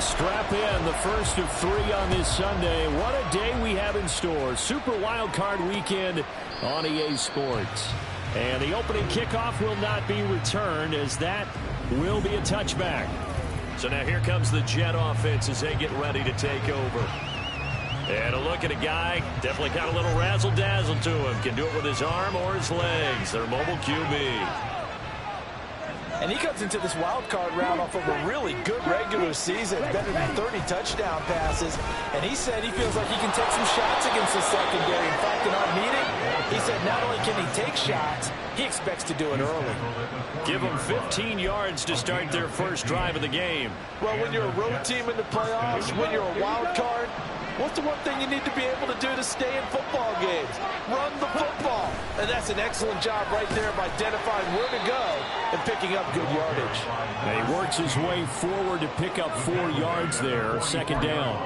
Strap in, the first of 3 on this Sunday. What a day we have in store. Super Wild Card Weekend on EA Sports. And the opening kickoff will not be returned, as that will be a touchback. So now here comes the Jet offense as they get ready to take over. And a look at a guy, definitely got a little razzle-dazzle to him. Can do it with his arm or his legs. Their mobile QB. And he comes into this wild card round off of a really good regular season, better than 30 touchdown passes. And he said he feels like he can take some shots against the secondary. In fact, in our meeting, he said not only can he take shots, he expects to do it early. Give them 15 yards to start their first drive of the game. Well, when you're a road team in the playoffs, when you're a wild card, what's the one thing you need to be able to do to stay in football games? Run the football. And that's an excellent job right there of identifying where to go and picking up good yardage. And he works his way forward to pick up 4 yards there, second down.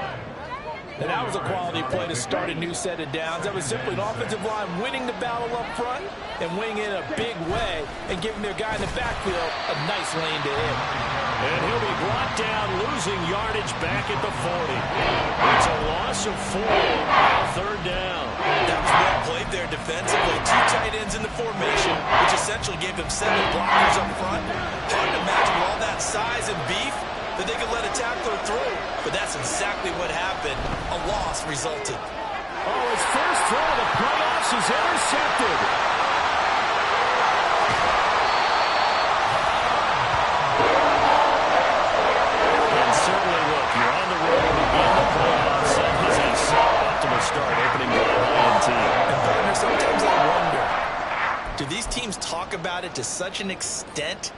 And that was a quality play to start a new set of downs. That was simply an offensive line winning the battle up front and winning in a big way and giving their guy in the backfield a nice lane to hit. And he'll be brought down, losing yardage back at the 40. It's a loss of 4. Third down. That was well played there defensively. 2 tight ends in the formation, which essentially gave them 7 blockers up front. Hard to imagine with all that size and beef that they could let a tackler through. But that's exactly what happened. A loss resulted. Oh, his first throw of the playoffs is intercepted. Start opening and partner, sometimes I wonder, do these teams talk about it to such an extent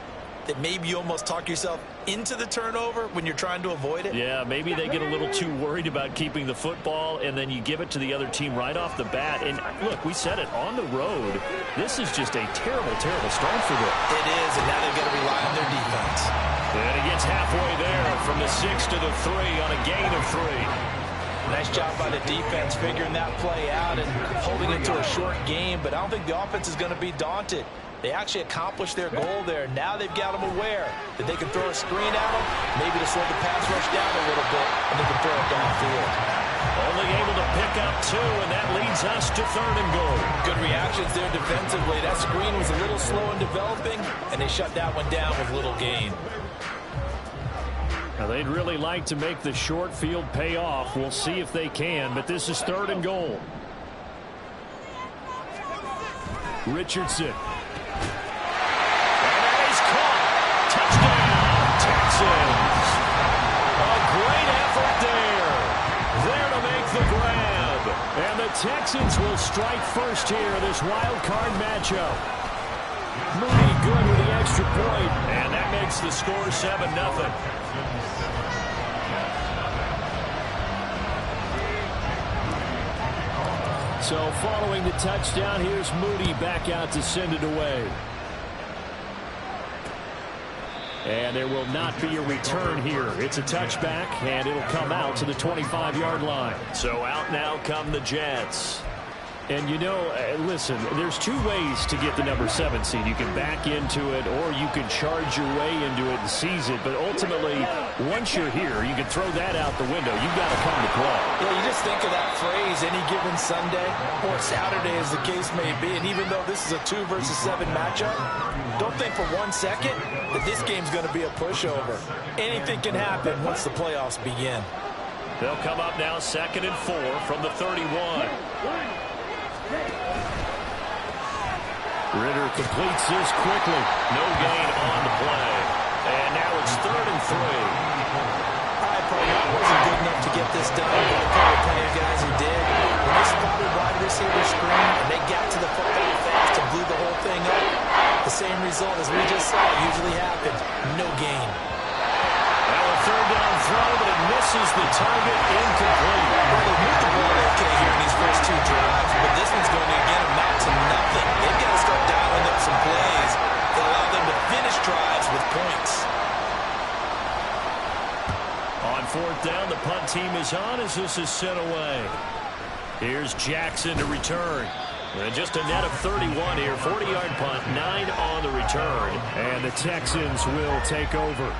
that maybe you almost talk yourself into the turnover when you're trying to avoid it? Yeah, maybe they get a little too worried about keeping the football, and then you give it to the other team right off the bat. And look, we said it, on the road, this is just a terrible, terrible start for them. It is, and now they've got to rely on their defense. And he gets halfway there from the 6 to the 3 on a gain of 3. Nice job by the defense figuring that play out and holding it to a short game, but I don't think the offense is going to be daunted. They actually accomplished their goal there. Now they've got them aware that they can throw a screen at them, maybe to slow the pass rush down a little bit, and they can throw it downfield. Only able to pick up 2, and that leads us to 3rd and goal. Good reactions there defensively. That screen was a little slow in developing, and they shut that one down with little gain. Now, they'd really like to make the short field pay off. We'll see if they can, but this is 3rd and goal. Richardson. And that is caught. Touchdown, Texans. A great effort there. There to make the grab. And the Texans will strike first here in this wild card matchup. Mooney good with the extra point, and that makes the score 7-0. So following the touchdown, here's Mooney back out to send it away. And there will not be a return here. It's a touchback, and it'll come out to the 25-yard line. So out now come the Jets. And, you know, listen, there's 2 ways to get the number 7 seed. You can back into it, or you can charge your way into it and seize it. But ultimately, once you're here, you can throw that out the window. You've got to come to play. Yeah, you just think of that phrase, any given Sunday or Saturday, as the case may be. And even though this is a 2 versus 7 matchup, don't think for 1 second that this game's going to be a pushover. Anything can happen once the playoffs begin. They'll come up now 2nd and 4 from the 31. Ritter completes this quickly. No gain on the play. And now it's 3rd and 3. All right, Paul, that wasn't good enough to get this done, but a couple of plenty of guys who did. When they spotted wide receiver screen and they got to the football fast and blew the whole thing up, the same result as we just saw usually happens. No gain. Now a 3rd down throw, but it misses the target, incomplete. Well, they moved the ball okay here in these first 2 drives, but this one's going to again amount to nothing. They've got to start dialing up some plays that allow them to finish drives with points. On 4th down, the punt team is on as this is sent away. Here's Jackson to return. And just a net of 31 here. 40-yard punt, 9 on the return. And the Texans will take over.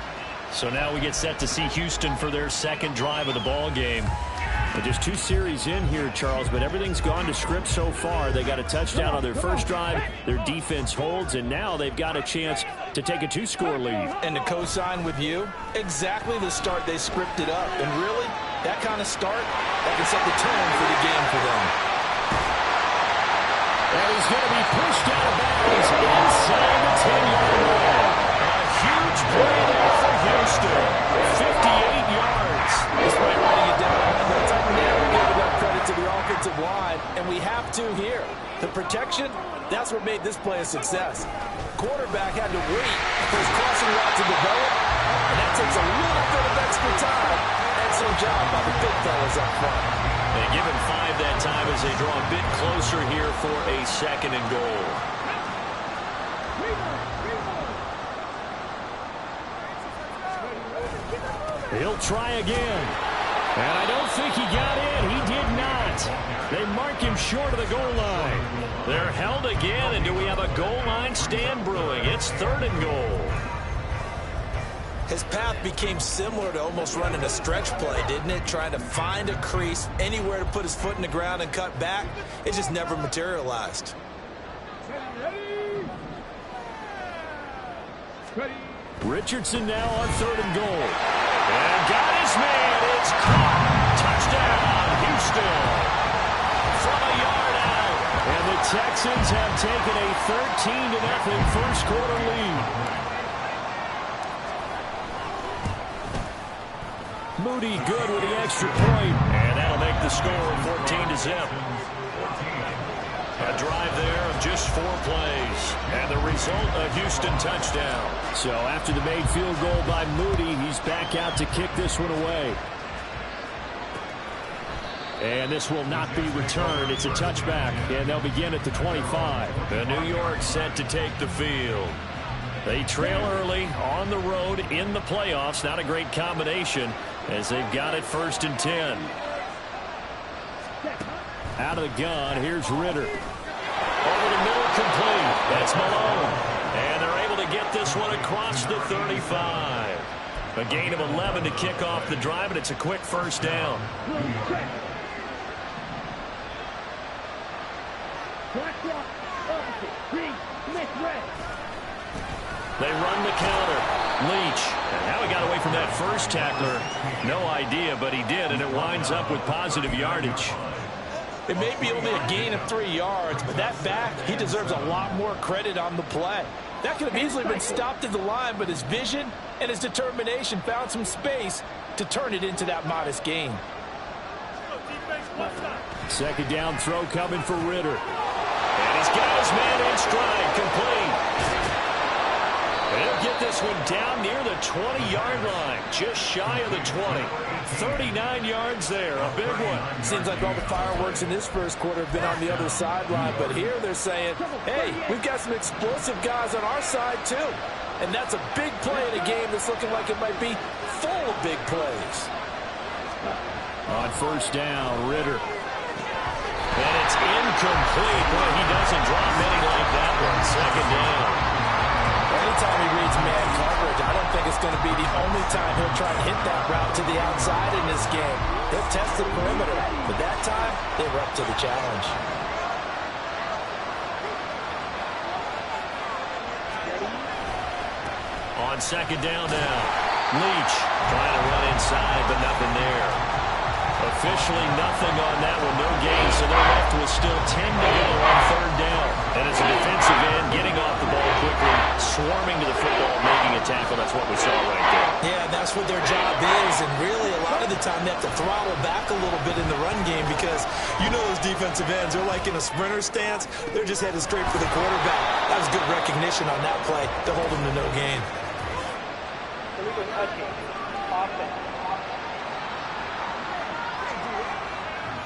So now we get set to see Houston for their second drive of the ball game. Just 2 series in here, Charles, but everything's gone to script so far. They got a touchdown on their first drive. Their defense holds, and now they've got a chance to take a 2-score lead. And to co-sign with you, exactly the start they scripted up. And really, that kind of start, that can set the tone for the game for them. And he's going to be pushed out of bounds inside the 10-yard line. A huge play there for Houston. 58 yards. Despite writing it down, I never give enough credit to the offensive line, and we have to here. The protection, that's what made this play a success. Quarterback had to wait for his crossing route to develop, and that takes a little bit of extra time. Excellent job by the big fellas up front. They give him 5 that time as they draw a bit closer here for a 2nd and goal. He'll try again. And I don't think he got in. He did not. They mark him short of the goal line. They're held again, and do we have a goal line stand brewing? It's 3rd and goal. His path became similar to almost running a stretch play, didn't it? Trying to find a crease, anywhere to put his foot in the ground and cut back. It just never materialized. Richardson now on 3rd and goal. And got his man. It's caught. Touchdown, Houston. From a yard out. And the Texans have taken a 13-0 first quarter lead. Moody good with the extra point. And that'll make the score 14-0. A drive there of just 4 plays. And the result, a Houston touchdown. So after the made field goal by Moody, he's back out to kick this one away. And this will not be returned. It's a touchback, and they'll begin at the 25. The New York set to take the field. They trail early on the road in the playoffs. Not a great combination as they've got it 1st and 10. Out of the gun, here's Ritter. Over the middle, complete. That's Malone. And they're able to get this one across the 35. A gain of 11 to kick off the drive, and it's a quick 1st down. They run the counter. Leach. And how he got away from that first tackler, no idea, but he did, and it winds up with positive yardage. It may be only a gain of 3 yards, but that back, he deserves a lot more credit on the play. That could have easily been stopped at the line, but his vision and his determination found some space to turn it into that modest gain. 2nd down throw coming for Ritter. And he's got his man in stride, complete. They'll get this one down near the 20-yard line, just shy of the 20. 39 yards there, a big one. Seems like all the fireworks in this first quarter have been on the other sideline, but here they're saying, hey, we've got some explosive guys on our side too. And that's a big play in a game that's looking like it might be full of big plays. On 1st down, Ritter. And it's incomplete. Boy, he doesn't drop many like that one. 2nd down. Anytime he reads man coverage, I don't think it's going to be the only time he'll try and hit that route to the outside in this game. He'll test the perimeter, but that time, they were up to the challenge. On 2nd down now, Leach trying to run inside, but nothing there. Officially nothing on that one, no gain, so they're left with still 10 to go on 3rd down. And as a defensive end, getting off the ball quickly, swarming to the football, making a tackle, that's what we saw right there. Yeah, that's what their job is, and really a lot of the time they have to throttle back a little bit in the run game because you know those defensive ends, they're like in a sprinter stance, they're just headed straight for the quarterback. That was good recognition on that play to hold them to no gain.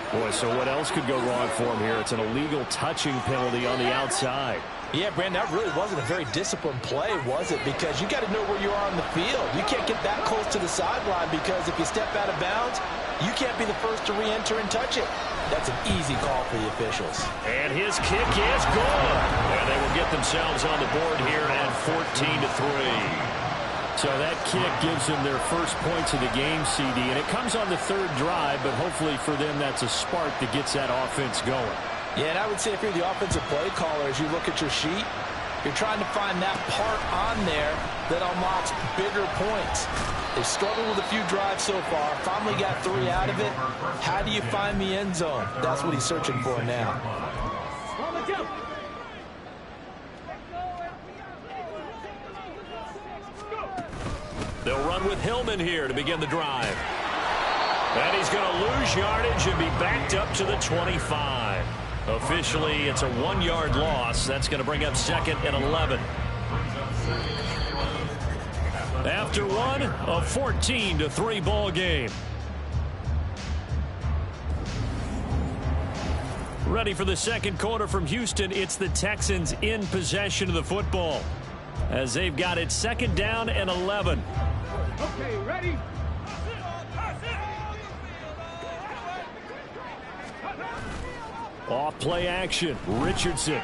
Boy, so what else could go wrong for him here? It's an illegal touching penalty on the outside. Yeah, Brandon, that really wasn't a very disciplined play, was it? Because you got to know where you are on the field. You can't get that close to the sideline because if you step out of bounds, you can't be the first to re-enter and touch it. That's an easy call for the officials. And his kick is good. And they will get themselves on the board here at 14-3. So that kick gives them their first points of the game, CD, and it comes on the third drive, but hopefully for them that's a spark that gets that offense going. Yeah, and I would say if you're the offensive play caller, as you look at your sheet, you're trying to find that part on there that unlocks bigger points. They've struggled with a few drives so far, finally got 3 out of it. How do you find the end zone? That's what he's searching for now. They'll run with Hillman here to begin the drive. And he's going to lose yardage and be backed up to the 25. Officially, it's a 1-yard loss. That's going to bring up 2nd and 11. After one, a 14-3 ball game. Ready for the second quarter from Houston. It's the Texans in possession of the football as they've got it 2nd down and 11. Okay, ready? Off play action. Richardson. All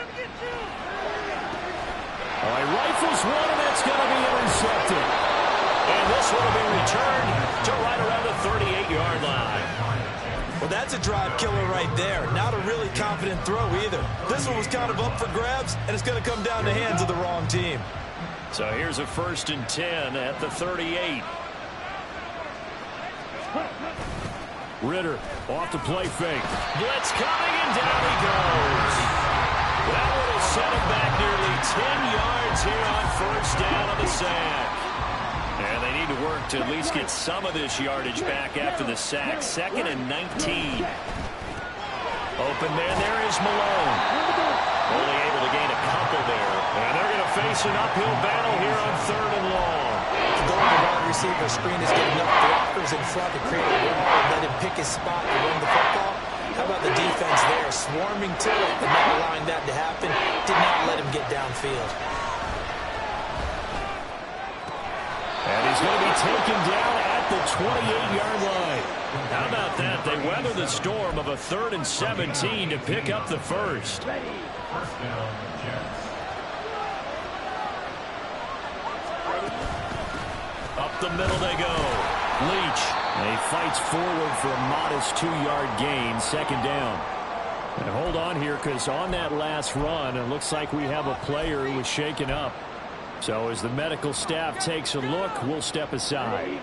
right, rifles one, and that's going to be intercepted. And this one will be returned to right around the 38-yard line. Well, that's a drive killer right there. Not a really confident throw either. This one was kind of up for grabs, and it's going to come down the hands of the wrong team. So here's a 1st and 10 at the 38. Ritter off the play fake. Blitz coming, and down he goes. That one will set him back nearly 10 yards here on 1st down on the sack. And they need to work to at least get some of this yardage back after the sack. 2nd and 19. Open man there is Malone. Only able to gain a couple there. And they're going to face an uphill battle here on 3rd and long. Going to wide receiver screen is getting enough blockers in front to create a wall and let him pick his spot and run the football. How about the defense there, swarming to it and not allowing that to happen? Did not let him get downfield. And he's going to be taken down at the 28-yard line. How about that? They weather the storm of a 3rd and 17 to pick up the first. Up the middle they go. Leach. And he fights forward for a modest 2-yard gain. 2nd down. And hold on here, because on that last run, it looks like we have a player who was shaken up. So as the medical staff takes a look, we'll step aside.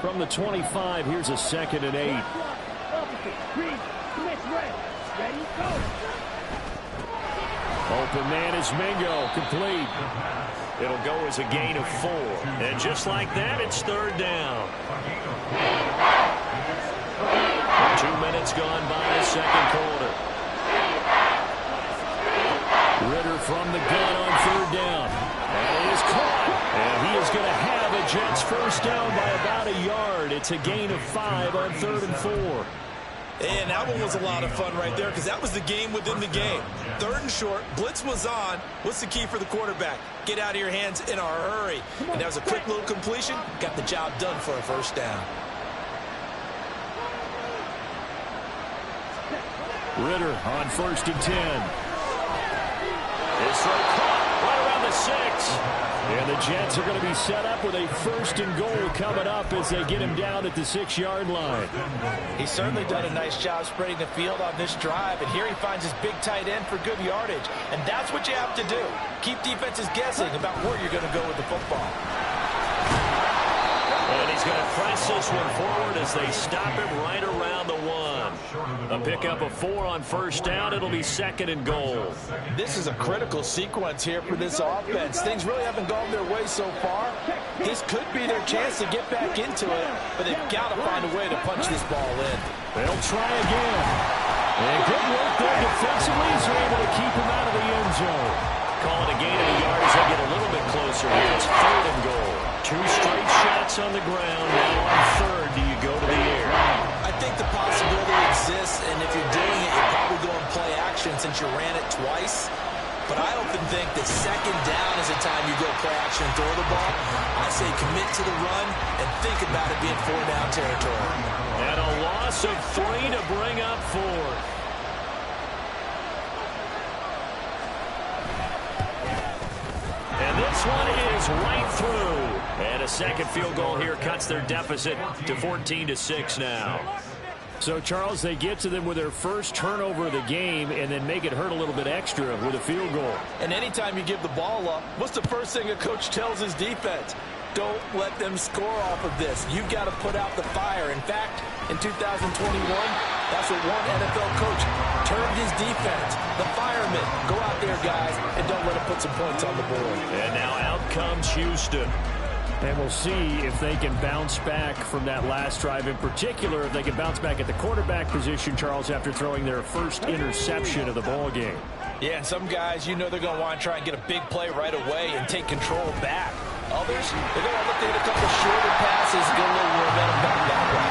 From the 25, here's a 2nd and 8. Open man is Mingo, complete. It'll go as a gain of 4. And just like that, it's 3rd down. 2 minutes gone by the second quarter. Ritter from the gun on 3rd down. And it is caught. And he is going to have a Jets first down by about a yard. It's a gain of 5 on 3rd and 4. And that one was a lot of fun right there because that was the game within the game. 3rd and short, blitz was on. What's the key for the quarterback? Get out of your hands in a hurry. And that was a quick little completion. Got the job done for a first down. Ritter on 1st and 10. This throw caught right around the 6. And the Jets are going to be set up with a 1st and goal coming up as they get him down at the 6-yard line. He's certainly done a nice job spreading the field on this drive, and here he finds his big tight end for good yardage. And that's what you have to do. Keep defenses guessing about where you're going to go with the football. And he's going to press this one forward as they stop him right around the 1. A pickup of 4 on 1st down. It'll be 2nd and goal. This is a critical sequence here for this offense. Things really haven't gone their way so far. This could be their chance to get back into it, but they've got to find a way to punch this ball in. They'll try again. And good work there defensively as they're able to keep him out of the end zone. Call it a gain of a yard as they get a little bit closer here. It's 3rd and goal. 2 straight shots on the ground. Now on 3rd, do you go to the air? I think the possibility exists, and if you're doing it, you're probably going play action since you ran it twice. But I often think that 2nd down is the time you go play action and throw the ball. I say commit to the run and think about it being 4-down territory. And a loss of 3 to bring up 4th. And this one is right through. And a second field goal here cuts their deficit to 14-6 now. So, Charles, they get to them with their first turnover of the game and then make it hurt a little bit extra with a field goal. And anytime you give the ball up, what's the first thing a coach tells his defense? Don't let them score off of this. You've got to put out the fire. In fact, in 2021, that's what one NFL coach termed his defense. The firemen. Go out there, guys, and don't let them put some points on the board. And now out comes Houston. And we'll see if they can bounce back from that last drive. In particular, if they can bounce back at the quarterback position, Charles, after throwing their first interception of the ball game. Yeah, and some guys, you know they're going to want to try and get a big play right away and take control back. Others, they're going to look to hit a couple shorter passes and get a little momentum back that way.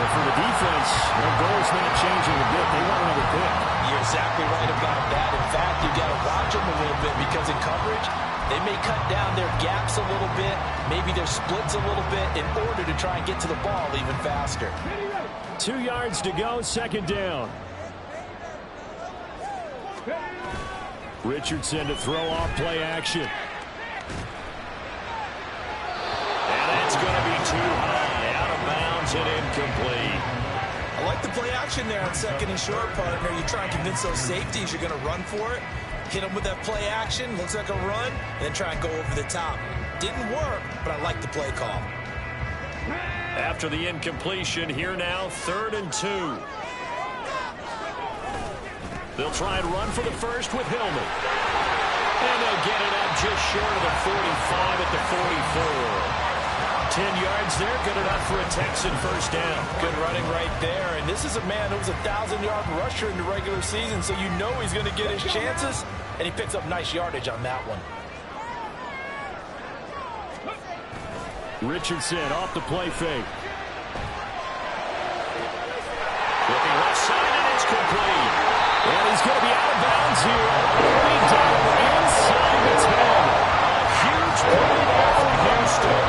And for the defense, their goal is not changing a bit. They want another pick. You're exactly right about that. In fact, you've got to watch them a little bit because in coverage, they may cut down their gaps a little bit, maybe their splits a little bit in order to try and get to the ball even faster. 2 yards to go, second down. Richardson to throw off play action. And that's going to be too high, out of bounds and incomplete. I like the play action there on second and short, partner. You try and convince those safeties you're going to run for it. Hit them with that play action, looks like a run, and then try and go over the top. Didn't work, but I like the play call. After the incompletion, here now, 3rd and 2. They'll try and run for the first with Hillman. And they'll get it up just short of the 45 at the 44. 10 yards there, good enough for a Texan first down. Good running right there. And this is a man who was a 1,000-yard rusher in the regular season, so you know he's going to get his chances. And he picks up nice yardage on that one. Richardson off the play fake. Looking left side, and it's complete. And he's going to be out of bounds here. Way down inside the 10. A huge play there for Houston.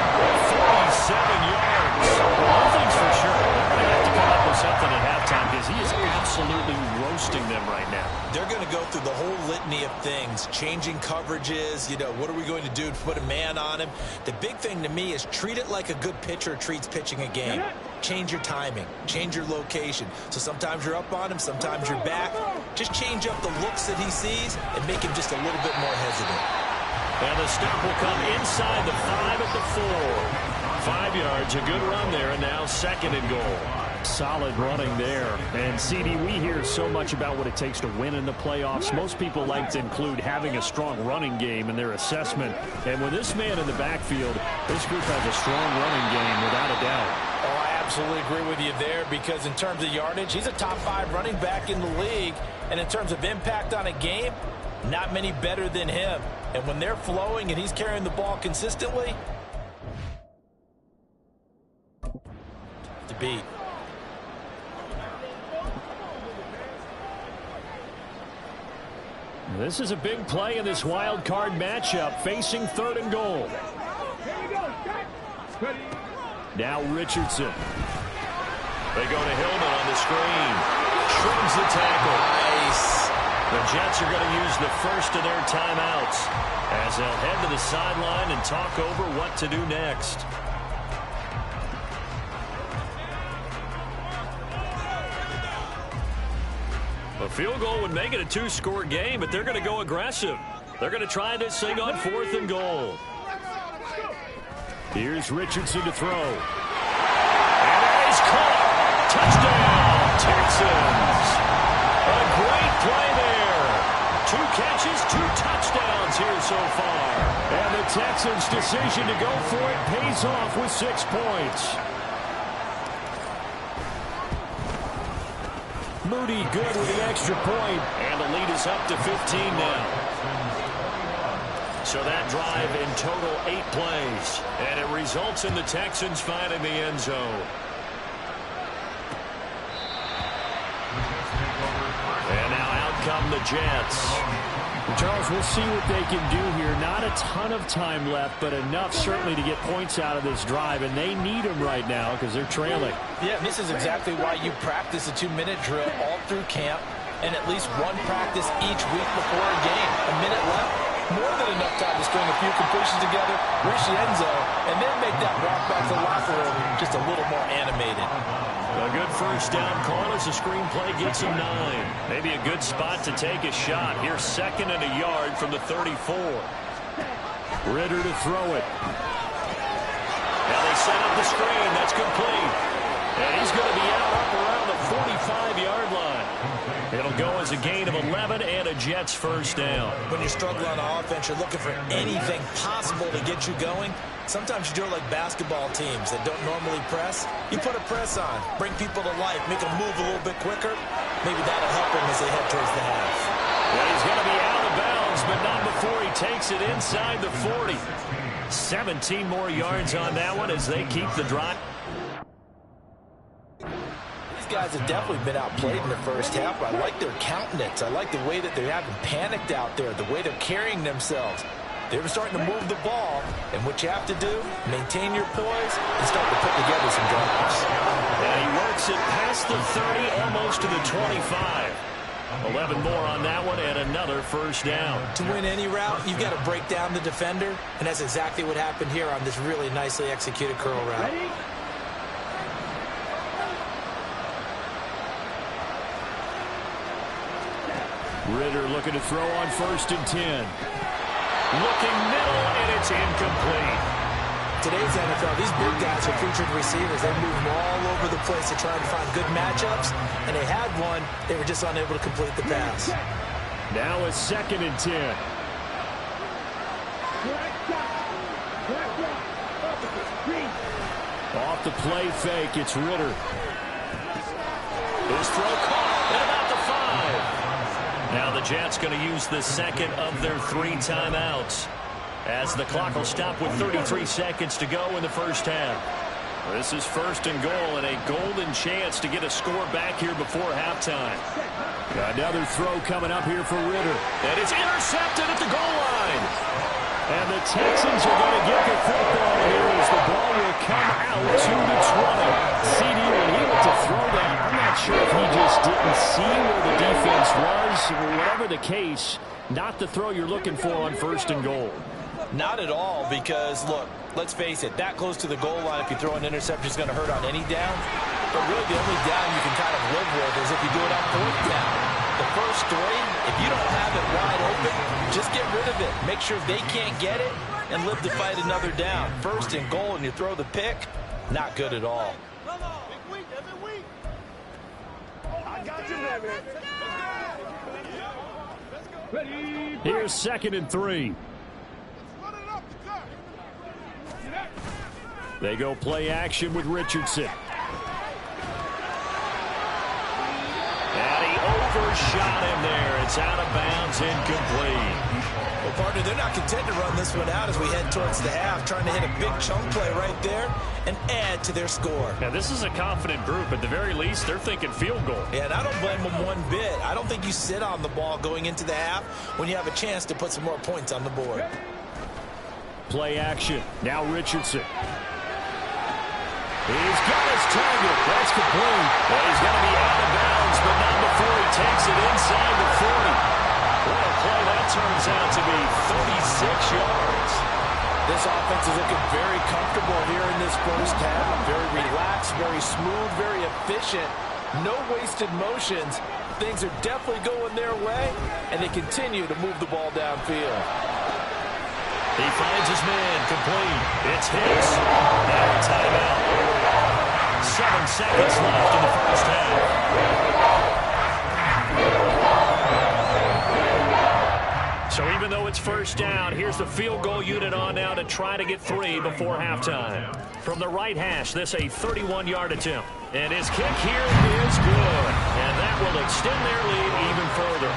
47 yards. One thing's for sure. They have to come up with something at halftime because he is absolutely roasting them right now. They're going to go through the whole litany of things, changing coverages, you know, what are we going to do to put a man on him? The big thing to me is treat it like a good pitcher treats pitching a game. Change your timing, change your location. So sometimes you're up on him, sometimes you're back. Just change up the looks that he sees and make him just a little bit more hesitant. And the stop will come inside the 5 at the 4. 5 yards, a good run there, and now 2nd and goal. Solid running there. And, CD, we hear so much about what it takes to win in the playoffs. Most people like to include having a strong running game in their assessment. And with this man in the backfield, this group has a strong running game without a doubt. Oh, I absolutely agree with you there because in terms of yardage, he's a top 5 running back in the league. And in terms of impact on a game, not many better than him. And when they're flowing and he's carrying the ball consistently, to beat. This is a big play in this wild card matchup, facing 3rd and goal. Now Richardson. They go to Hillman on the screen. Trims the tackle. Nice. The Jets are going to use the first of their timeouts as they'll head to the sideline and talk over what to do next. A field goal would make it a 2-score game, but they're going to go aggressive. They're going to try this thing on 4th and goal. Here's Richardson to throw. And that is caught. Touchdown, Texans. A great play there. 2 catches, 2 touchdowns here so far. And the Texans' decision to go for it pays off with 6 points. Moody good with the extra point, and the lead is up to 15 now. So that drive in total 8 plays, and it results in the Texans finding the end zone. And now out come the Jets. Charles, we'll see what they can do here. Not a ton of time left, but enough certainly to get points out of this drive, and they need them right now because they're trailing. Yeah, this is exactly why you practice a 2-minute drill all through camp and at least one practice each week before a game. A minute left, more than enough time to string a few completions together, reach the end zone, and then make that walk back to the locker room just a little more animated. A good first down call as the screenplay gets him 9. Maybe a good spot to take a shot. Here's 2nd and a yard from the 34. Ridder to throw it. Now they set up the screen. That's complete. And he's going to be out up around the 45-yard line. It'll go as a gain of 11 and a Jets first down. When you struggle on offense, you're looking for anything possible to get you going. Sometimes you do it like basketball teams that don't normally press. You put a press on, bring people to life, make them move a little bit quicker. Maybe that'll help them as they head towards the half. Well, he's going to be out of bounds, but not before he takes it inside the 40. 17 more yards on that one as they keep the drive. Guys have definitely been outplayed in the first half, but I like their countenance. I like the way that they haven't panicked out there, the way they're carrying themselves. They're starting to move the ball, and what you have to do, maintain your poise and start to put together some drives. And he works it past the 30, almost to the 25. 11 more on that one, and another first down. To win any route, you've got to break down the defender, and that's exactly what happened here on this really nicely executed curl route. Ready? Ridder looking to throw on 1st and 10. Looking middle, and it's incomplete. Today's NFL, these big guys are featured receivers. They move them all over the place to try and find good matchups, and they had one. They were just unable to complete the pass. Now it's 2nd and 10. Off the play fake, it's Ridder. His throw caught at about the 5. Now the Jets going to use the 2nd of their 3 timeouts as the clock will stop with 33 seconds to go in the first half. This is 1st and goal and a golden chance to get a score back here before halftime. Got another throw coming up here for Ridder. And it's intercepted at the goal line. And the Texans are going to get the football here as the ball will come out to the 20. CD, when he went to throw that, I'm not sure if he just didn't see where the defense was. Whatever the case, not the throw you're looking for on 1st and goal. Not at all, because, look, let's face it, that close to the goal line, if you throw an interception, is going to hurt on any down. But really, the only down you can kind of live with is if you do it on 4th down. The first 3, if you don't have it wide open, just get rid of it. Make sure they can't get it and live to fight another down. 1st and goal, and you throw the pick, not good at all. I got you, baby. Here's 2nd and 3. They go play action with Richardson. And he overshot him there. It's out of bounds, incomplete. Well, partner, they're not content to run this one out as we head towards the half, trying to hit a big chunk play right there and add to their score. Now, this is a confident group. At the very least, they're thinking field goal. Yeah, and I don't blame them one bit. I don't think you sit on the ball going into the half when you have a chance to put some more points on the board. Play action. Now Richardson. He's got his target. That's complete. Well, he's going to be out of bounds, but not before he takes it inside the 40. What a play that turns out to be. 36 yards. This offense is looking very comfortable here in this first half. Very relaxed, very smooth, very efficient. No wasted motions. Things are definitely going their way, and they continue to move the ball downfield. He finds his man, complete. It's his. Now a timeout. 7 seconds left in the first half. So even though it's first down, here's the field goal unit on now to try to get 3 before halftime. From the right hash, this a 31-yard attempt. And his kick here is good. And that will extend their lead even further.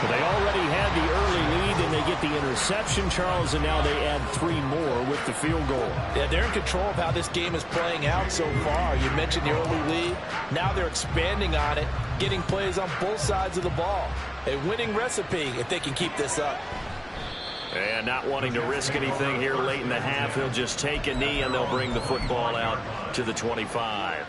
They already had the early lead, and they get the interception, Charles, and now they add 3 more with the field goal. Yeah, they're in control of how this game is playing out so far. You mentioned the early lead. Now they're expanding on it, getting plays on both sides of the ball. A winning recipe if they can keep this up. And not wanting to risk anything here late in the half, he'll just take a knee, and they'll bring the football out to the 25.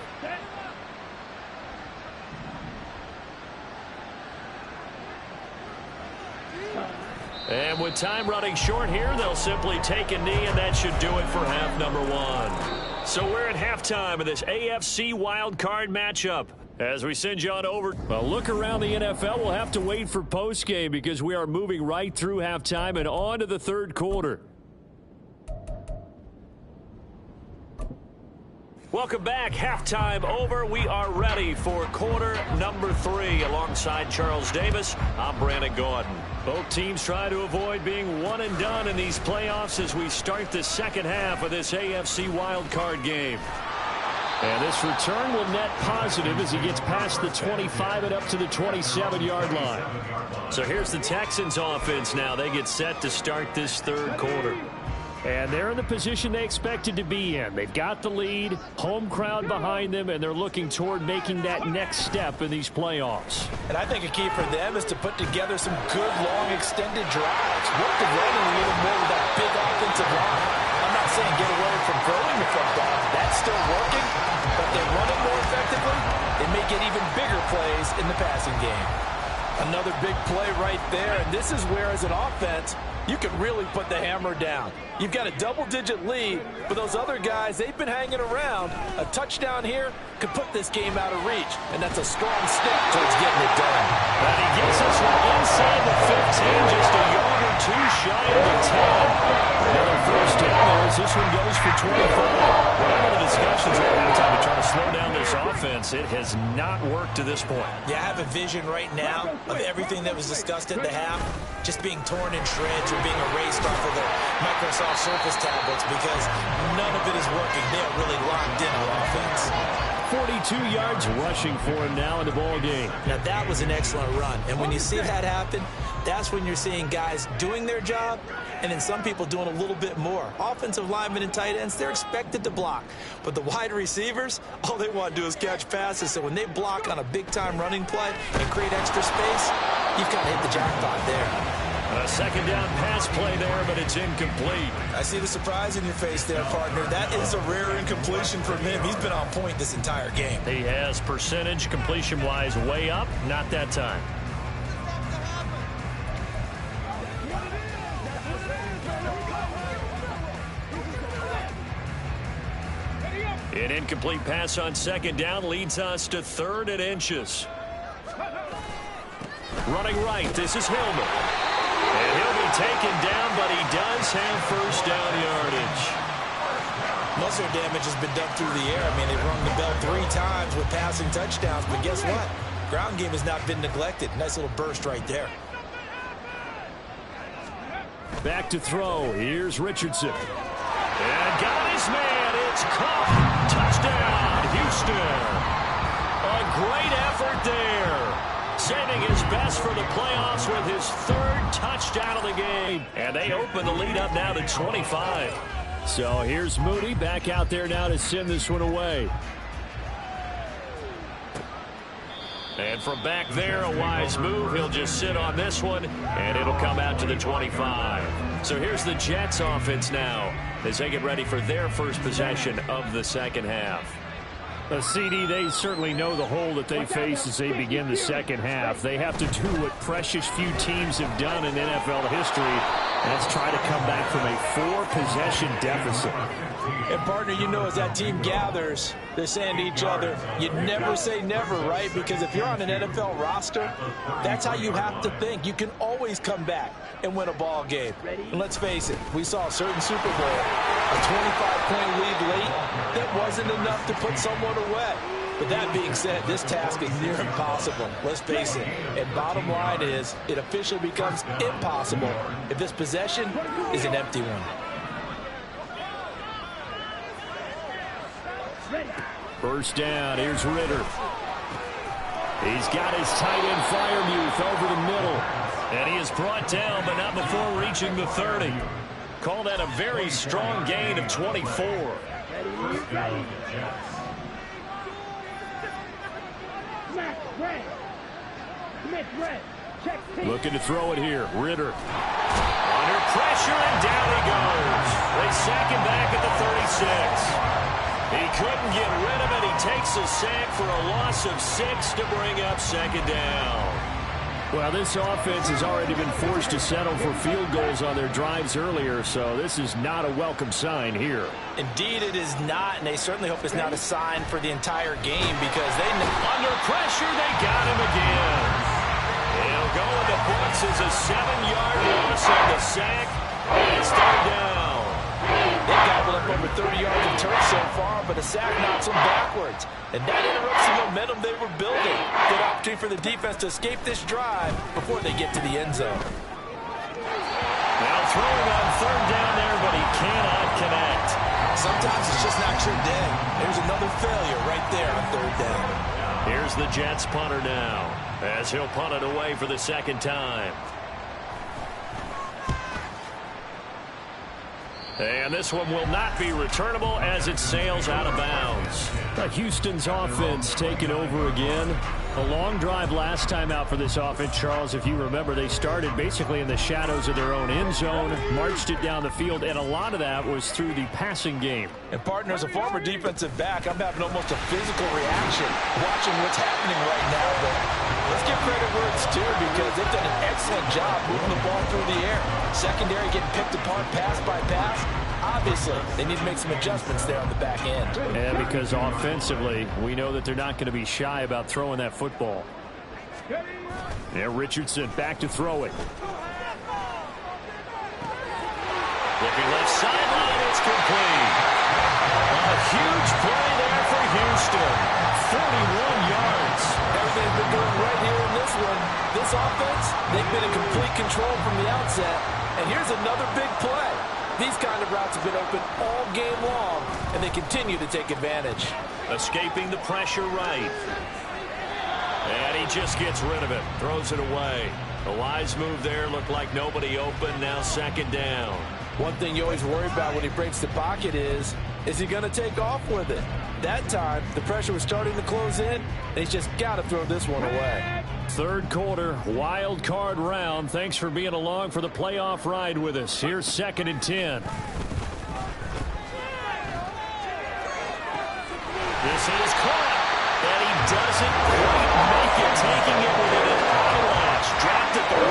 And with time running short here, they'll simply take a knee, and that should do it for half number one. So we're at halftime of this AFC wildcard matchup. As we send you on over, a look around the NFL, we'll have to wait for postgame because we are moving right through halftime and on to the third quarter. Welcome back. Halftime over. We are ready for quarter number 3. Alongside Charles Davis, I'm Brandon Gaudin. Both teams try to avoid being one and done in these playoffs as we start the second half of this AFC wildcard game. And this return will net positive as he gets past the 25 and up to the 27-yard line. So here's the Texans offense now. They get set to start this third quarter. And they're in the position they expected to be in. They've got the lead, home crowd behind them, and they're looking toward making that next step in these playoffs. And I think a key for them is to put together some good, long, extended drives. Work the running a little more with that big offensive line. I'm not saying get away from throwing the football. That's still working, but they run it more effectively. They may get even bigger plays in the passing game. Another big play right there, and this is where, as an offense, you can really put the hammer down. You've got a double-digit lead, but those other guys, they've been hanging around. A touchdown here could put this game out of reach, and that's a strong step towards getting it done. And he gets us from inside the 15, just a yard or two shy of the 10. Another first down there as this one goes for 25. One of the discussions at halftime to try to slow down this offense, it has not worked to this point. Yeah, I have a vision right now of everything that was discussed at the half just being torn in shreds or being erased off of the Microsoft Surface tablets because none of it is working. They are really locked in on offense. 42 yards rushing for him now in the ball game. Now, that was an excellent run. And when you see that happen, that's when you're seeing guys doing their job and then some people doing a little bit more. Offensive linemen and tight ends, they're expected to block. But the wide receivers, all they want to do is catch passes. So when they block on a big-time running play and create extra space, you've got to hit the jackpot there. A second down pass play there, but it's incomplete. I see the surprise in your face there, partner. That is a rare incompletion from him. He's been on point this entire game. He has percentage completion-wise way up. Not that time. An incomplete pass on second down leads us to 3rd and inches. Running right, this is Hillman. And he'll be taken down, but he does have first down yardage. Most of their damage has been done through the air. I mean, they've rung the bell 3 times with passing touchdowns, but guess what? Ground game has not been neglected. Nice little burst right there. Back to throw. Here's Richardson. And got his man. It's caught. Touchdown, Houston. A great effort there. Saving his best for the playoffs with his 3rd touchdown of the game. And they open the lead up now to 25. So here's Moody back out there now to send this one away. And from back there, a wise move. He'll just sit on this one, and it'll come out to the 25. So here's the Jets offense now as they get ready for their first possession of the second half. CD, they certainly know the hole that they face as they begin the second half. They have to do what precious few teams have done in NFL history, and that's try to come back from a 4-possession deficit. And, partner, you know, as that team gathers, they're saying to each other, you never say never, right? Because if you're on an NFL roster, that's how you have to think. You can always come back and win a ball game. And let's face it, we saw a certain Super Bowl, a 25-point lead late, that wasn't enough to put someone away. But that being said, this task is near impossible. Let's face it. And bottom line is, it officially becomes impossible if this possession is an empty one. First down, here's Ritter. He's got his tight end Freiermuth over the middle. And he is brought down, but not before reaching the 30. Call that a very strong gain of 24. Looking to throw it here. Ritter. Under pressure, and down he goes. They sack him back at the 36. He couldn't get rid of it. He takes a sack for a loss of 6 to bring up second down. Well, this offense has already been forced to settle for field goals on their drives earlier, so this is not a welcome sign here. Indeed, it is not, and they certainly hope it's not a sign for the entire game because they under pressure, they got him again. He'll go in the books as a 7-yard loss on the sack, and it's third down. They've gobbled up over 30 yards of turf so far, but a sack knocks them backwards. And that interrupts the momentum they were building. Good opportunity for the defense to escape this drive before they get to the end zone. Now throwing on third down there, but he cannot connect. Sometimes it's just not your day. There's another failure right there on third down. Here's the Jets punter now, as he'll punt it away for the second time. And this one will not be returnable as it sails out of bounds. Houston's offense taking over again. A long drive last time out for this offense, Charles. If you remember, they started basically in the shadows of their own end zone, marched it down the field, and a lot of that was through the passing game. And partner, as a former defensive back, I'm having almost a physical reaction watching what's happening right now. But let's give credit where it's due because they've done an excellent job moving the ball through the air. Secondary getting picked apart pass by pass. Obviously, they need to make some adjustments there on the back end. And because offensively, we know that they're not going to be shy about throwing that football. Yeah, Richardson back to throw it. Looking left sideline, it's complete. A huge play there for Houston. 41 yards. Everything's been going right here in this one. This offense, they've been in complete control from the outset. And here's another big play. These kind of routes have been open all game long, and they continue to take advantage. Escaping the pressure right. And he just gets rid of it. Throws it away. A wise move there. Looked like nobody open. Now second down. One thing you always worry about when he breaks the pocket is he going to take off with it? That time, the pressure was starting to close in, and he's just got to throw this one away. Third quarter, wild card round. Thanks for being along for the playoff ride with us. Here's 2nd and 10. This is caught, and he doesn't quite make it, taking it with an eyelash. Dropped at the 1.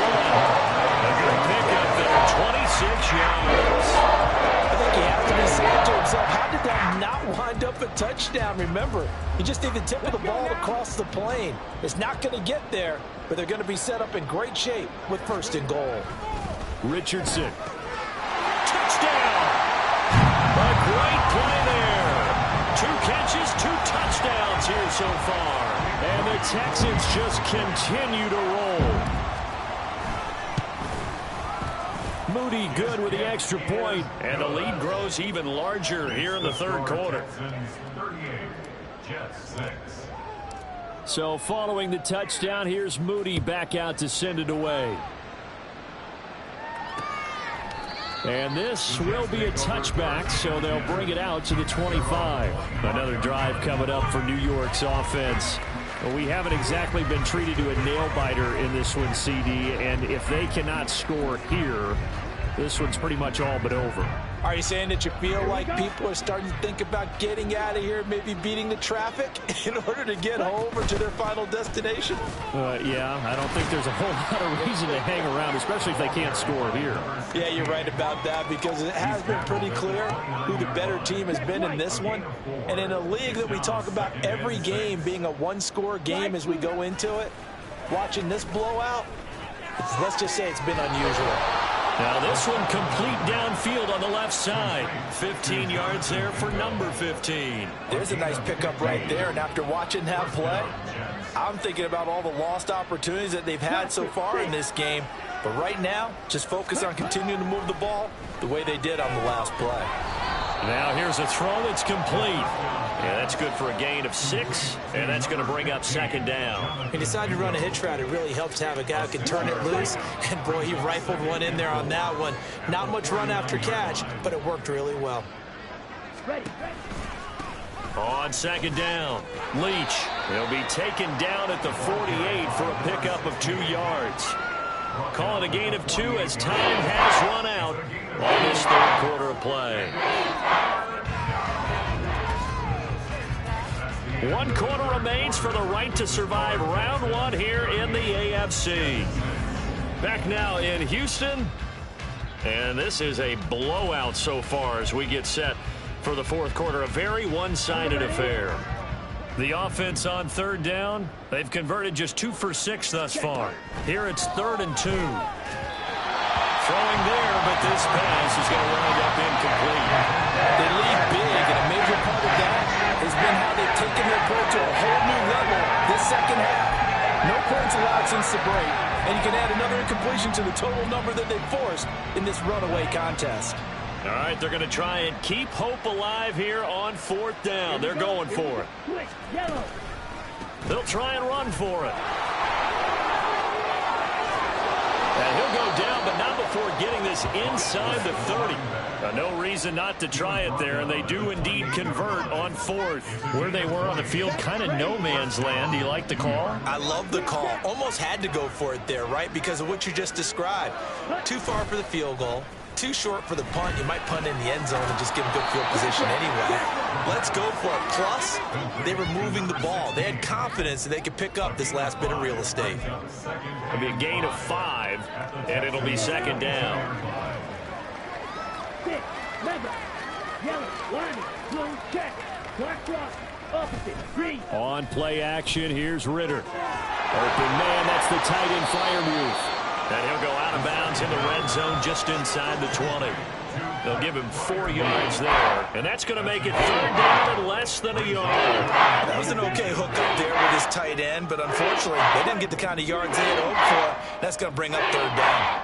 A good pickup there, 26 yards. I think he has to be saying to himself, how did that not wind up a touchdown? Remember, you just need the tip of the ball across the plane. It's not going to get there, but they're going to be set up in great shape with 1st and goal. Richardson. Touchdown! A great play there. 2 catches, 2 touchdowns here so far. And the Texans just continue to roll. Moody good with the extra point, and the lead grows even larger here in the third quarter. So following the touchdown, here's Moody back out to send it away. And this will be a touchback, so they'll bring it out to the 25. Another drive coming up for New York's offense. We haven't exactly been treated to a nail-biter in this one, CD, and if they cannot score here, this one's pretty much all but over. Are you saying that you feel like people are starting to think about getting out of here, maybe beating the traffic in order to get home or to their final destination? Yeah, I don't think there's a whole lot of reason to hang around, especially if they can't score here. Yeah, you're right about that because it has been pretty clear who the better team has been in this one. And in a league that we talk about every game being a one-score game as we go into it, watching this blowout, let's just say it's been unusual. Now this one complete downfield on the left side. 15 yards there for number 15. There's a nice pickup right there, and after watching that play, I'm thinking about all the lost opportunities that they've had so far in this game. But right now, just focus on continuing to move the ball the way they did on the last play. Now here's a throw that's complete. Yeah, that's good for a gain of 6, and that's going to bring up second down. He decided to run a hitch route. It really helps to have a guy who can turn it loose. And, boy, he rifled one in there on that one. Not much run after catch, but it worked really well. On second down, Leach. He'll be taken down at the 48 for a pickup of 2 yards. Calling a gain of 2 as time has run out on this third quarter of play. 1 quarter remains for the right to survive round 1 here in the AFC. Back now in Houston. And this is a blowout so far as we get set for the 4th quarter. A very one-sided affair. The offense on 3rd down. They've converted just 2 for 6 thus far. Here it's 3rd and 2. Throwing there, but this pass is going to wind up incomplete. They lead big, and a major part of that has been how they've taken their play to a whole new level this second half. No points allowed since the break, and you can add another incompletion to the total number that they've forced in this runaway contest. All right, they're going to try and keep hope alive here on 4th down. They're going for it. They'll try and run for it. And he'll go down, but not before getting this inside the 30. No reason not to try it there, and they do indeed convert on 4th. Where they were on the field, kind of no man's land. Do you like the call? I love the call. Almost had to go for it there, right, because of what you just described. Too far for the field goal. Too short for the punt. You might punt in the end zone and just get a good field position anyway. Let's go for it. Plus, they were moving the ball. They had confidence that they could pick up this last bit of real estate. It'll be a gain of 5, and it'll be 2nd down. On play action, here's Ritter. Open man, that's the tight end Freiermuth. And he'll go out of bounds in the red zone just inside the 20. They'll give him 4 yards there. And that's going to make it 3rd down and less than a yard. That was an okay hook up there with his tight end, but unfortunately, they didn't get the kind of yards they had hoped for. That's going to bring up 3rd down.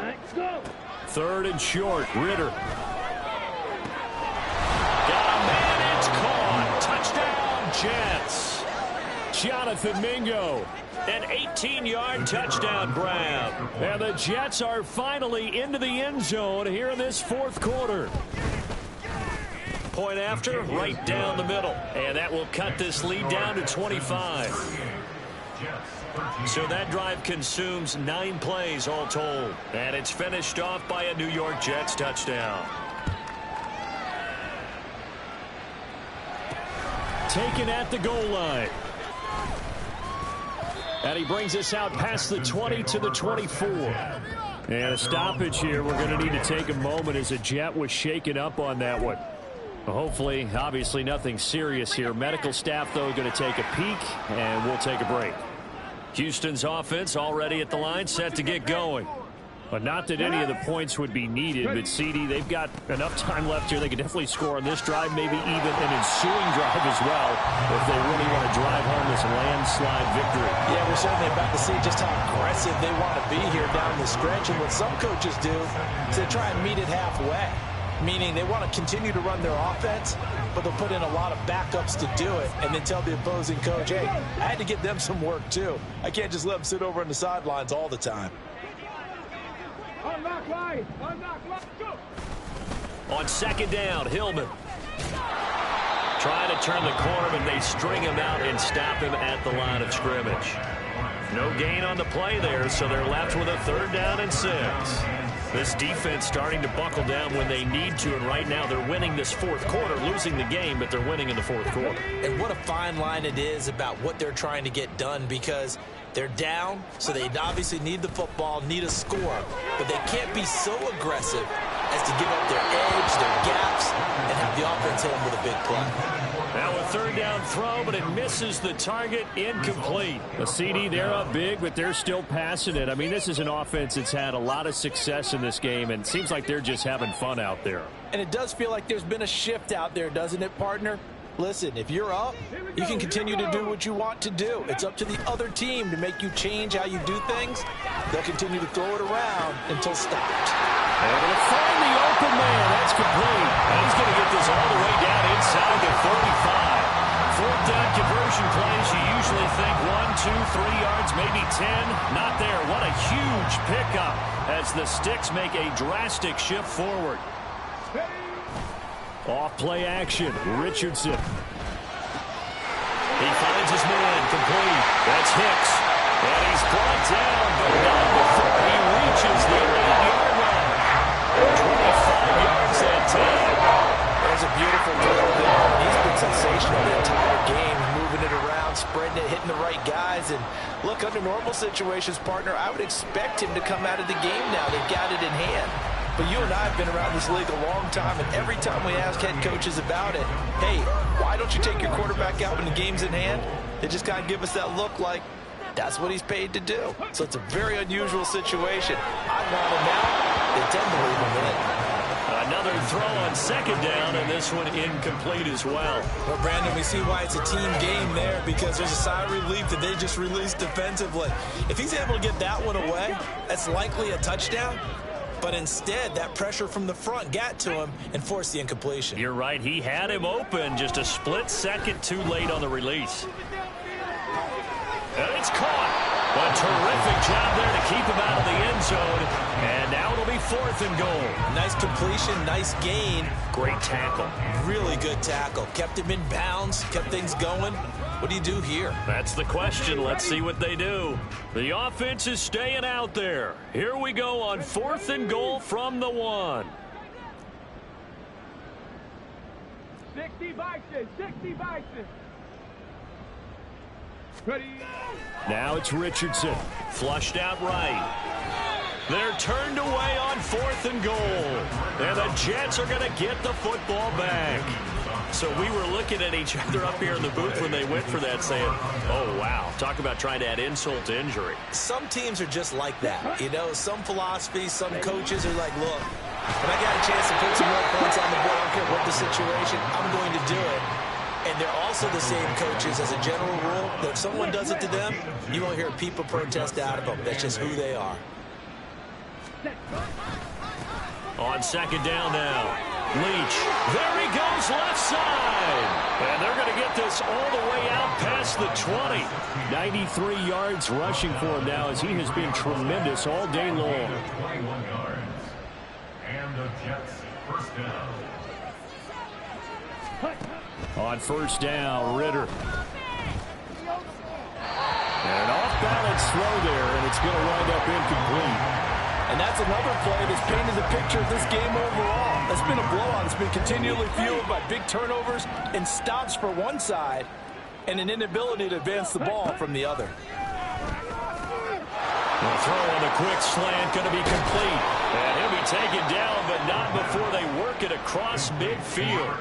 Let's go. 3rd and short, Ritter. Got a man, it's caught. Touchdown, Jets. Jonathan Mingo, an 18-yard touchdown grab. And the Jets are finally into the end zone here in this 4th quarter. Point after, right down the middle. And that will cut this lead down to 25. So that drive consumes 9 plays all told. And it's finished off by a New York Jets touchdown. Taken at the goal line. And he brings us out past the 20 to the 24. And a stoppage here. We're going to need to take a moment as a Jet was shaken up on that one. Hopefully, obviously nothing serious here. Medical staff, though, going to take a peek, and we'll take a break. Houston's offense already at the line, set to get going. But not that any of the points would be needed, but CD, they've got enough time left here. They can definitely score on this drive, maybe even an ensuing drive as well, if they really want to drive home this landslide victory. Yeah, we're certainly about to see just how aggressive they want to be here down the stretch. And what some coaches do is they try and meet it halfway, meaning they want to continue to run their offense, but they'll put in a lot of backups to do it and then tell the opposing coach, hey, I had to give them some work too. I can't just let them sit over on the sidelines all the time. On 2nd down, Hillman. Trying to turn the corner, but they string him out and stop him at the line of scrimmage. No gain on the play there, so they're left with a 3rd down and 6. This defense starting to buckle down when they need to, and right now they're winning this 4th quarter, losing the game, but they're winning in the 4th quarter. And what a fine line it is about what they're trying to get done, because they're down, so they obviously need the football, need a score, but they can't be so aggressive as to give up their edge, their gaps, and have the offense hit them with a big play. Now a 3rd down throw, but it misses the target, incomplete. The CD, they're up big, but they're still passing it. I mean, this is an offense that's had a lot of success in this game, and it seems like they're just having fun out there. And it does feel like there's been a shift out there, doesn't it, partner? Listen, if you're up, you can continue to do what you want to do. It's up to the other team to make you change how you do things. They'll continue to throw it around until stopped. Able to find the open man. That's complete. And he's going to get this all the way down inside the 35. 4th down conversion plays. You usually think 1, 2, 3 yards, maybe 10. Not there. What a huge pickup as the Sticks make a drastic shift forward. Off play action. Richardson. He finds his man. Complete. That's Hicks. And he's brought down, but not before he reaches the 8-yard line. 25 yards that time. There's a beautiful Look, under normal situations, partner, I would expect him to come out of the game now. They've got it in hand. But you and I have been around this league a long time, and every time we ask head coaches about it, hey, why don't you take your quarterback out when the game's in hand? They just kind of give us that look like that's what he's paid to do. So it's a very unusual situation. I want him out. They tend to leave him in. Another throw on second down, and this one incomplete as well. Well, Brandon, we see why it's a team game there, because there's a sigh of relief that they just released defensively. If he's able to get that one away, that's likely a touchdown. But instead, that pressure from the front got to him and forced the incompletion. You're right. He had him open, just a split second too late on the release. And it's caught. A terrific job there to keep him out of the end zone. And now it'll be 4th and goal. Nice completion, nice gain. Great tackle. Really good tackle. Kept him in bounds, kept things going. What do you do here? That's the question. Let's see what they do. The offense is staying out there. Here we go on 4th and goal from the 1. 60 Bison, 60 Bison. Ready. Now it's Richardson. Flushed out right. They're turned away on 4th and goal. And the Jets are going to get the football back. So we were looking at each other up here in the booth when they went for that saying, oh, wow. Talk about trying to add insult to injury. Some teams are just like that. You know, some philosophies, some coaches are like, look, when I got a chance to put some more points on the board, I don't care what the situation, I'm going to do it. And they're also the same coaches as a general rule that if someone does it to them, you won't hear people protest out of them. That's just who they are. On second down now. Leach. There he goes left side. And they're going to get this all the way out past the 20. 93 yards rushing for him now as he has been tremendous all day long. 21 yards. And the Jets first down. On first down, Ritter. And an off-balance throw there, and it's going to wind up incomplete. And that's another play that's painted the picture of this game overall. It's been a blowout. It's been continually fueled by big turnovers and stops for one side and an inability to advance the ball from the other. The throw on the quick slant going to be complete. And he'll be taken down, but not before they work it across midfield.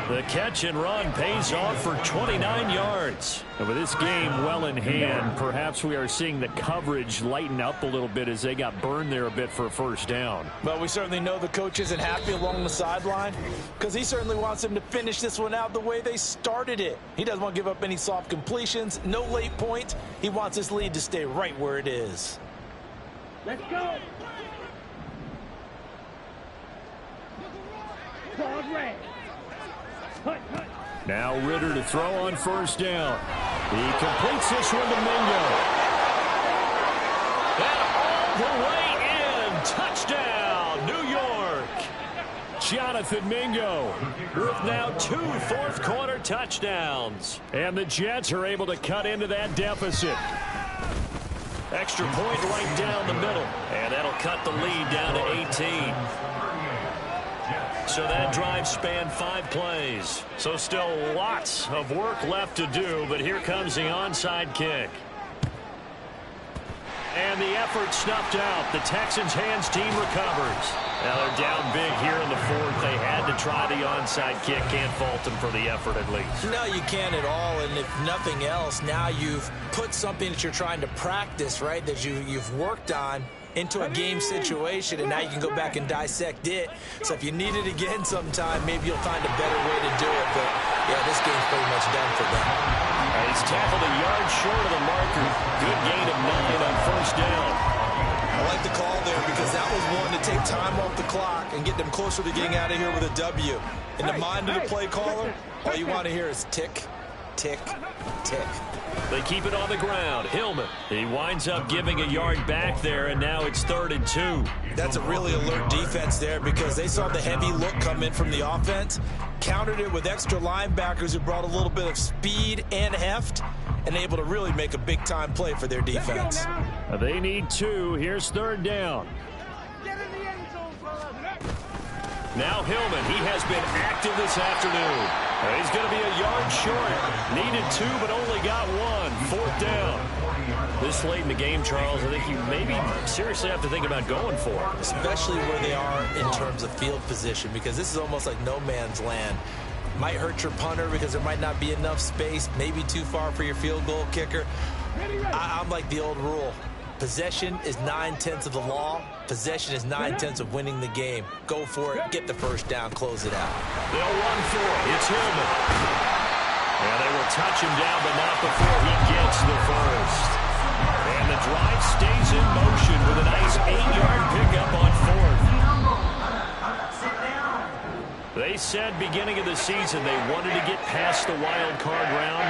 The catch and run pays off for 29 yards. And with this game well in hand, perhaps we are seeing the coverage lighten up a little bit as they got burned there a bit for a first down. Well, we certainly know the coach isn't happy along the sideline because he certainly wants them to finish this one out the way they started it. He doesn't want to give up any soft completions, no late points. He wants his lead to stay right where it is. Let's go. Card red. Now Ritter to throw on first down. He completes this one to Mingo. And all the way in. Touchdown, New York. Jonathan Mingo with now 2 fourth-quarter touchdowns. And the Jets are able to cut into that deficit. Extra point right down the middle. And that'll cut the lead down to 18. So that drive spanned 5 plays. So still lots of work left to do, but here comes the onside kick. And the effort snuffed out. The Texans' hands team recovers. Now they're down big here in the 4th. They had to try the onside kick. Can't fault them for the effort at least. No, you can't at all. And if nothing else, now you've put something that you're trying to practice, right, that you've worked on into a game situation, and now you can go back and dissect it. So if you need it again sometime, maybe you'll find a better way to do it. But, yeah, this game's pretty much done for them. He's tackled a yard short of the marker. Good gain of 9 on first down. I like the call there because that was one to take time off the clock and get them closer to getting out of here with a W. In the mind of the play caller, all you want to hear is tick, tick, tick. They keep it on the ground. Hillman, he winds up giving a yard back there, and now it's 3rd and 2. That's a really alert defense there because they saw the heavy look come in from the offense, countered it with extra linebackers who brought a little bit of speed and heft, and able to really make a big-time play for their defense. They need 2. Here's 3rd down. Now Hillman, he has been active this afternoon. He's going to be a yard short. Needed 2, but only got 1. 4th down. This late in the game, Charles, I think you maybe seriously have to think about going for it. Especially where they are in terms of field position, because this is almost like no man's land. Might hurt your punter because there might not be enough space, maybe too far for your field goal kicker. I'm like the old rule. Possession is 9/10 of the law. Possession is 9/10 of winning the game. Go for it, get the first down, close it out. They'll run for it. It's Hillman. And they will touch him down, but not before he gets the first. And the drive stays in motion with a nice 8-yard pickup on fourth. They said beginning of the season they wanted to get past the wild card round.